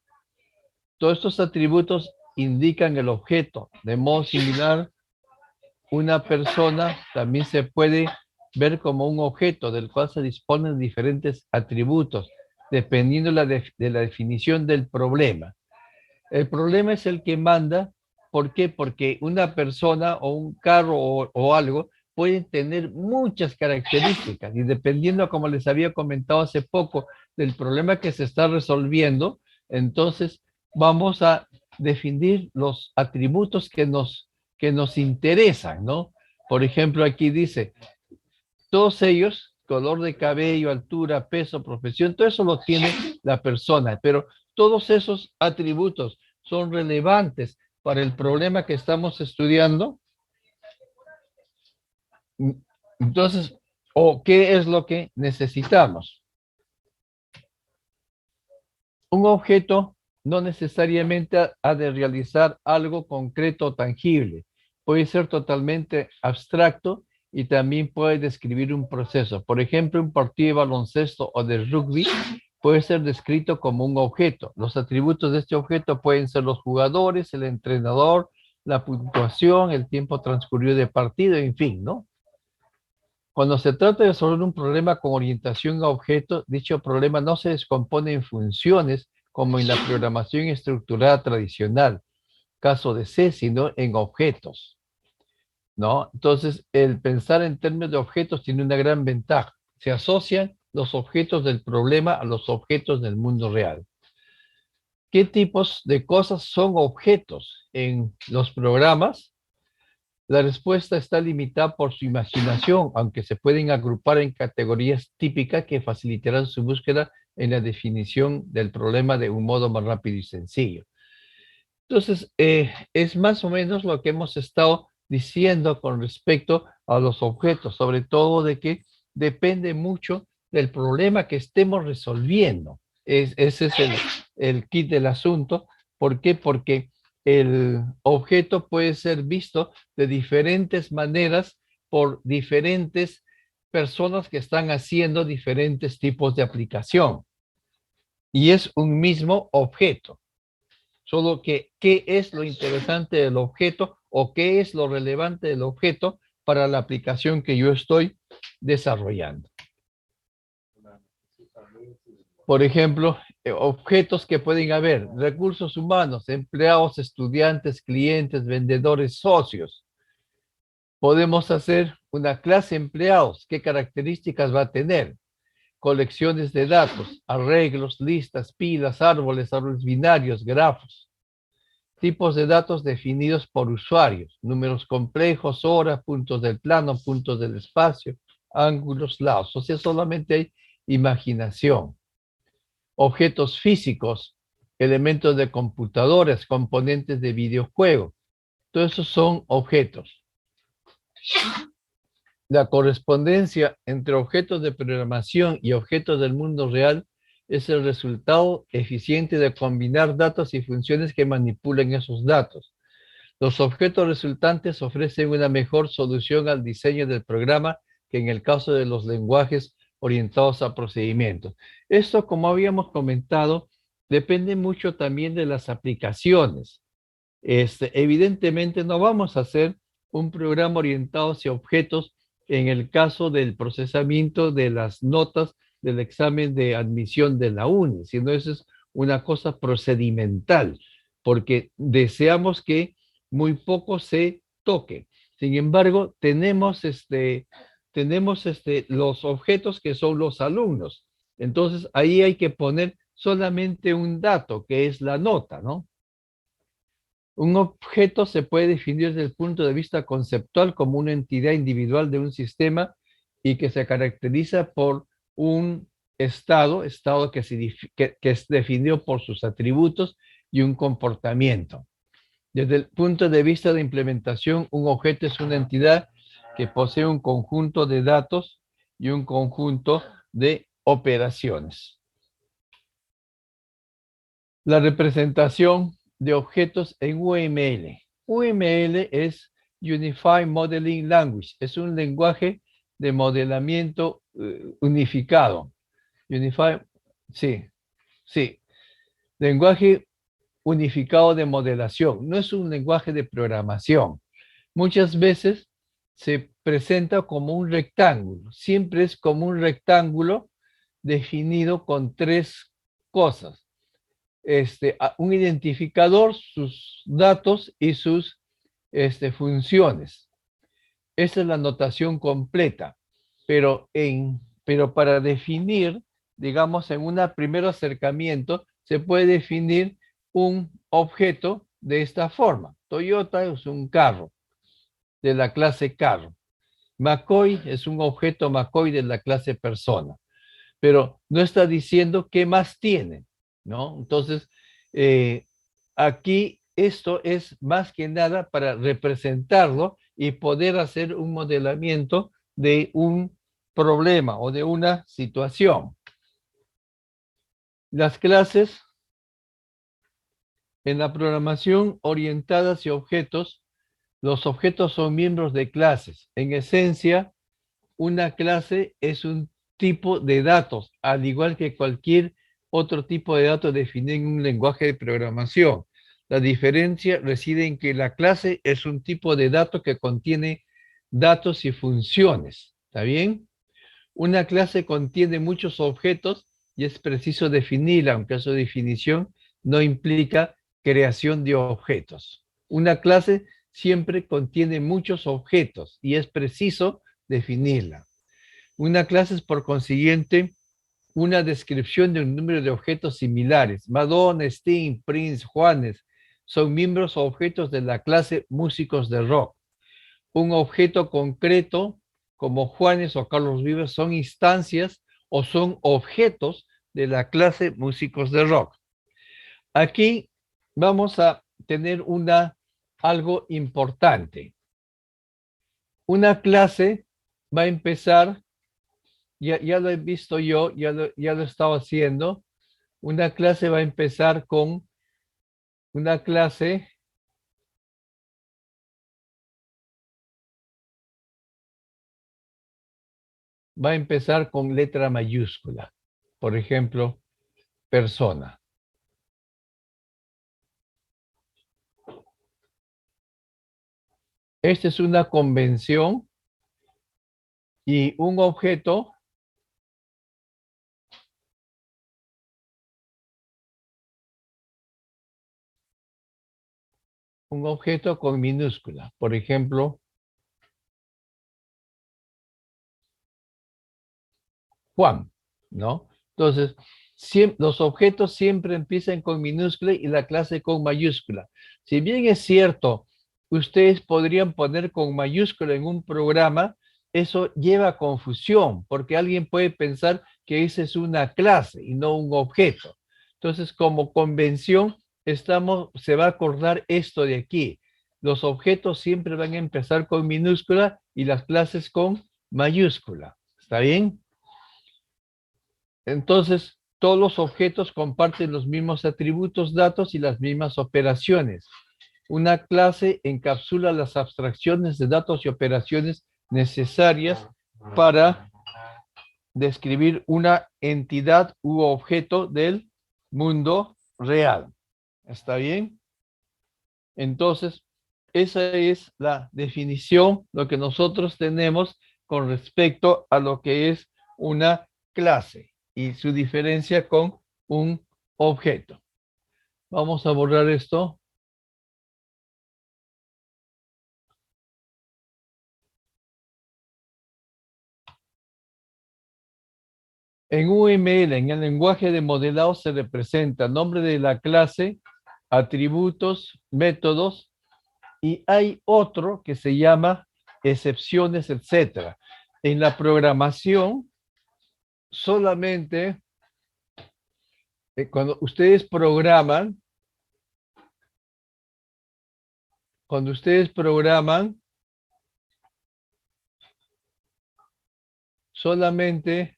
Todos estos atributos indican el objeto. De modo similar, una persona también se puede ver como un objeto del cual se disponen diferentes atributos, dependiendo de la definición del problema. El problema es el que manda. ¿Por qué? Porque una persona o un carro o algo pueden tener muchas características y dependiendo, como les había comentado hace poco, del problema que se está resolviendo, entonces vamos a definir los atributos que nos interesan, ¿no? Por ejemplo, aquí dice, todos ellos, color de cabello, altura, peso, profesión, todo eso lo tiene la persona, pero todos esos atributos son relevantes para el problema que estamos estudiando. Entonces, ¿o qué es lo que necesitamos? Un objeto no necesariamente ha de realizar algo concreto o tangible. Puede ser totalmente abstracto y también puede describir un proceso. Por ejemplo, un partido de baloncesto o de rugby puede ser descrito como un objeto. Los atributos de este objeto pueden ser los jugadores, el entrenador, la puntuación, el tiempo transcurrido de partido, en fin, ¿no? Cuando se trata de resolver un problema con orientación a objetos, dicho problema no se descompone en funciones como en la programación estructurada tradicional, caso de C, sino en objetos, ¿no? Entonces, el pensar en términos de objetos tiene una gran ventaja. Se asocian los objetos del problema a los objetos del mundo real. ¿Qué tipos de cosas son objetos en los programas? La respuesta está limitada por su imaginación, aunque se pueden agrupar en categorías típicas que facilitarán su búsqueda en la definición del problema de un modo más rápido y sencillo. Entonces, es más o menos lo que hemos estado diciendo con respecto a los objetos, sobre todo de que depende mucho del problema que estemos resolviendo. Ese es el kit del asunto. ¿Por qué? Porque el objeto puede ser visto de diferentes maneras por diferentes personas que están haciendo diferentes tipos de aplicación. Y es un mismo objeto. Solo que, ¿qué es lo interesante del objeto o qué es lo relevante del objeto para la aplicación que yo estoy desarrollando? Por ejemplo, objetos que pueden haber, recursos humanos, empleados, estudiantes, clientes, vendedores, socios. Podemos hacer una clase empleados. ¿Qué características va a tener? Colecciones de datos, arreglos, listas, pilas, árboles binarios, grafos. Tipos de datos definidos por usuarios, números complejos, horas, puntos del plano, puntos del espacio, ángulos, lados. O sea, solamente hay imaginación. Objetos físicos, elementos de computadoras, componentes de videojuegos. Todos esos son objetos. La correspondencia entre objetos de programación y objetos del mundo real es el resultado eficiente de combinar datos y funciones que manipulen esos datos. Los objetos resultantes ofrecen una mejor solución al diseño del programa que en el caso de los lenguajes orientados a procedimientos. Esto, como habíamos comentado, depende mucho también de las aplicaciones. Evidentemente no vamos a hacer un programa orientado hacia objetos en el caso del procesamiento de las notas del examen de admisión de la UNI, sino eso es una cosa procedimental, porque deseamos que muy poco se toque. Sin embargo, tenemos los objetos que son los alumnos. Entonces, ahí hay que poner solamente un dato, que es la nota, ¿no? Un objeto se puede definir desde el punto de vista conceptual como una entidad individual de un sistema y que se caracteriza por un estado que es definido por sus atributos y un comportamiento. Desde el punto de vista de implementación, un objeto es una entidad que posee un conjunto de datos y un conjunto de operaciones. La representación de objetos en UML. UML es Unified Modeling Language, es un lenguaje de modelamiento unificado. Unified, sí, sí. Lenguaje unificado de modelación, no es un lenguaje de programación. Muchas veces se presenta como un rectángulo, siempre es como un rectángulo definido con tres cosas. Un identificador, sus datos y sus funciones. Esa es la notación completa, pero para definir, digamos, en un primer acercamiento, se puede definir un objeto de esta forma. Toyota es un carro de la clase carro. McCoy es un objeto McCoy de la clase persona, pero no está diciendo qué más tiene, ¿no? Entonces, aquí esto es más que nada para representarlo y poder hacer un modelamiento de un problema o de una situación. Las clases en la programación orientada hacia objetos, los objetos son miembros de clases. En esencia, una clase es un tipo de datos, al igual que cualquier otro tipo de datos definido en un lenguaje de programación. La diferencia reside en que la clase es un tipo de dato que contiene datos y funciones. ¿Está bien? Una clase contiene muchos objetos y es preciso definirla, aunque su definición no implica creación de objetos. Una clase siempre contiene muchos objetos y es preciso definirla. Una clase es, por consiguiente, una descripción de un número de objetos similares. Madonna, Sting, Prince, Juanes son miembros o objetos de la clase músicos de rock. Un objeto concreto, como Juanes o Carlos Vives, son instancias o son objetos de la clase músicos de rock. Aquí vamos a tener algo importante. Una clase va a empezar, ya lo he visto yo, ya lo he estado haciendo. Una clase va a empezar con una clase va a empezar con letra mayúscula. Por ejemplo, persona. Esta es una convención y un objeto con minúscula. Por ejemplo, Juan, ¿no? Entonces, los objetos siempre empiezan con minúscula y la clase con mayúscula. Si bien es cierto, ustedes podrían poner con mayúscula en un programa, eso lleva a confusión, porque alguien puede pensar que esa es una clase y no un objeto. Entonces, como convención, se va a acordar esto de aquí. Los objetos siempre van a empezar con minúscula y las clases con mayúscula. ¿Está bien? Entonces, todos los objetos comparten los mismos atributos, datos y las mismas operaciones. Una clase encapsula las abstracciones de datos y operaciones necesarias para describir una entidad u objeto del mundo real. ¿Está bien? Entonces, esa es la definición, lo que nosotros tenemos con respecto a lo que es una clase y su diferencia con un objeto. Vamos a borrar esto. En UML, en el lenguaje de modelado, se representa nombre de la clase, atributos, métodos, y hay otro que se llama excepciones, etcétera. En la programación, solamente cuando ustedes programan, solamente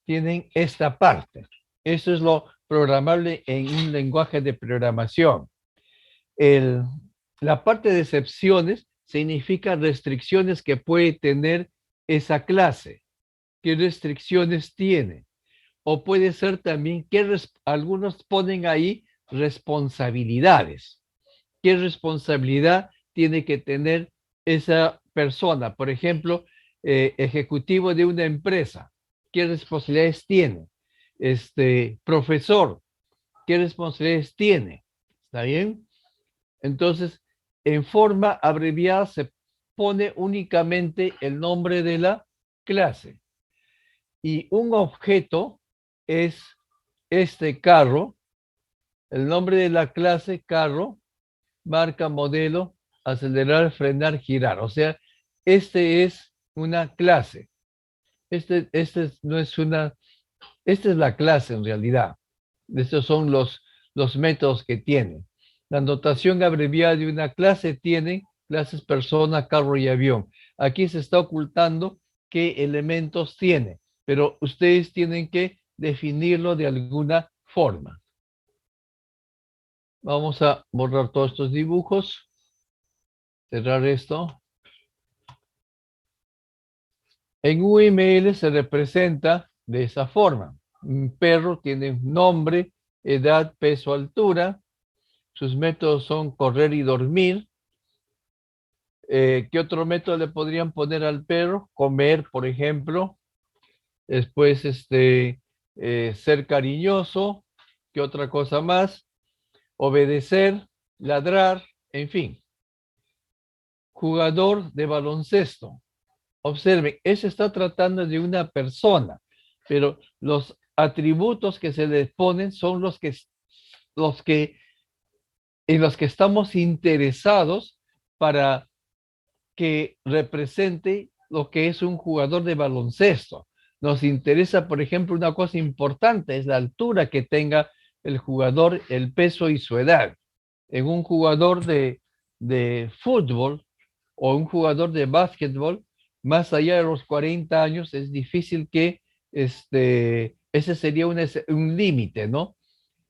tienen esta parte. Eso es lo programable en un lenguaje de programación. La parte de excepciones significa restricciones que puede tener esa clase. ¿Qué restricciones tiene? O puede ser también que algunos ponen ahí responsabilidades. ¿Qué responsabilidad tiene que tener esa persona? Por ejemplo, ejecutivo de una empresa. ¿Qué responsabilidades tiene? Profesor. ¿Qué responsabilidades tiene? ¿Está bien? Entonces, en forma abreviada se pone únicamente el nombre de la clase. Y un objeto es este carro, el nombre de la clase carro, marca, modelo, acelerar, frenar, girar. O sea, este es una clase. No es una, esta es la clase en realidad. Estos son los métodos que tiene. La notación abreviada de una clase tiene clases persona, carro y avión. Aquí se está ocultando qué elementos tiene, pero ustedes tienen que definirlo de alguna forma. Vamos a borrar todos estos dibujos, cerrar esto. En UML se representa de esa forma. Un perro tiene nombre, edad, peso, altura. Sus métodos son correr y dormir. ¿Qué otro método le podrían poner al perro? Comer, por ejemplo. Después, ser cariñoso. ¿Qué otra cosa más? Obedecer, ladrar, en fin. Jugador de baloncesto. Observen, eso está tratando de una persona, pero los atributos que se les ponen son los que, en los que estamos interesados para que represente lo que es un jugador de baloncesto. Nos interesa, por ejemplo, una cosa importante, es la altura que tenga el jugador, el peso y su edad. En un jugador de fútbol o un jugador de básquetbol, más allá de los 40 años, es difícil que ese sería un límite, ¿no?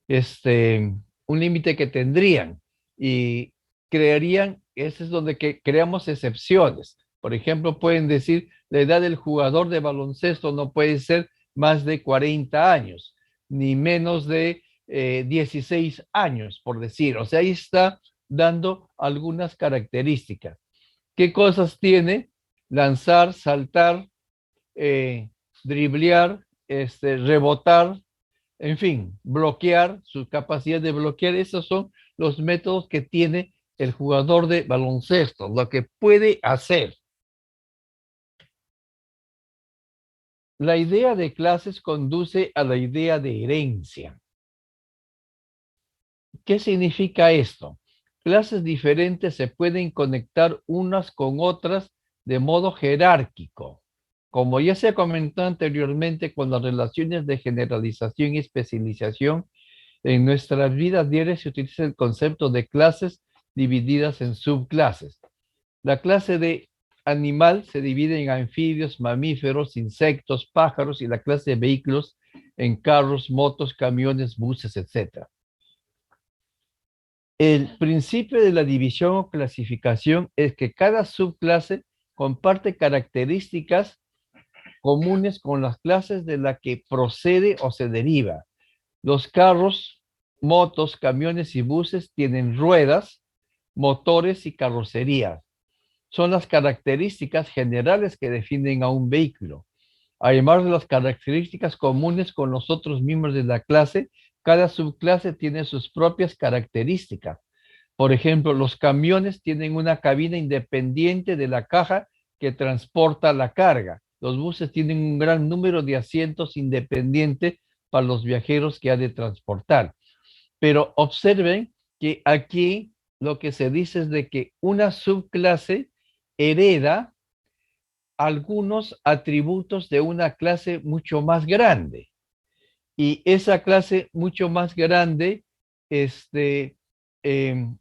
Un límite que tendrían y crearían, ese es donde creamos excepciones. Por ejemplo, pueden decir, la edad del jugador de baloncesto no puede ser más de 40 años, ni menos de 16 años, por decir. O sea, ahí está dando algunas características. ¿Qué cosas tiene? Lanzar, saltar, driblear, rebotar, en fin, bloquear, su capacidad de bloquear. Esos son los métodos que tiene el jugador de baloncesto, lo que puede hacer. La idea de clases conduce a la idea de herencia. ¿Qué significa esto? Clases diferentes se pueden conectar unas con otras de modo jerárquico. Como ya se comentó anteriormente con las relaciones de generalización y especialización, en nuestras vidas diarias se utiliza el concepto de clases divididas en subclases. La clase de animal se divide en anfibios, mamíferos, insectos, pájaros y la clase de vehículos en carros, motos, camiones, buses, etc. El principio de la división o clasificación es que cada subclase comparte características comunes con las clases de la que procede o se deriva. Los carros, motos, camiones y buses tienen ruedas, motores y carrocerías. Son las características generales que definen a un vehículo. Además de las características comunes con los otros miembros de la clase, cada subclase tiene sus propias características. Por ejemplo, los camiones tienen una cabina independiente de la caja que transporta la carga. Los buses tienen un gran número de asientos independientes para los viajeros que ha de transportar. Pero observen que aquí lo que se dice es de que una subclase hereda algunos atributos de una clase mucho más grande. Y esa clase mucho más grande, este, em,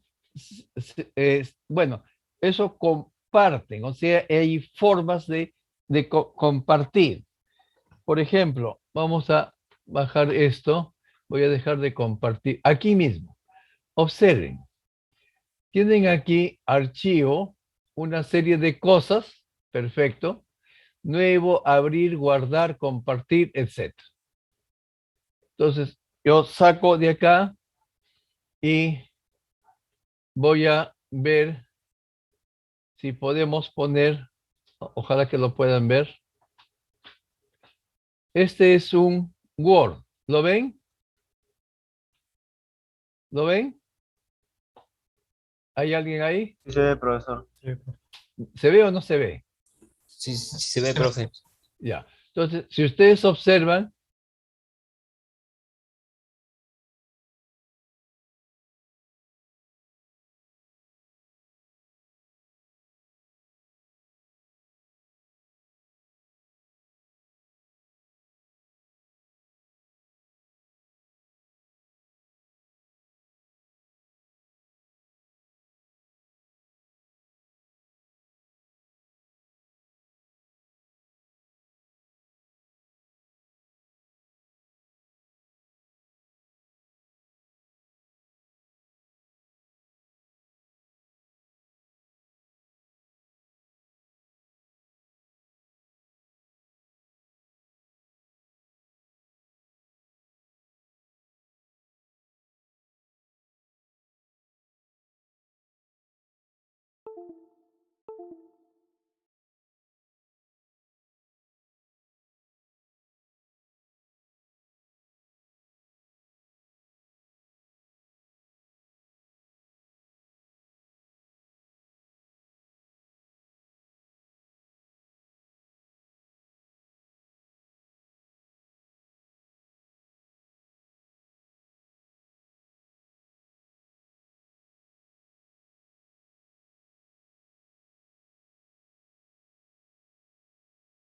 bueno, eso comparten, o sea, hay formas de compartir. Por ejemplo, vamos a bajar esto, voy a dejar de compartir aquí mismo. Observen, tienen aquí archivo, una serie de cosas, perfecto, nuevo, abrir, guardar, compartir, etcétera. Entonces, yo saco de acá y voy a ver si podemos poner, ojalá que lo puedan ver. Este es un Word. ¿Lo ven? ¿Lo ven? ¿Hay alguien ahí? Sí se ve, profesor. ¿Se ve o no se ve? Sí, sí se ve, profe. Ya. Entonces, si ustedes observan,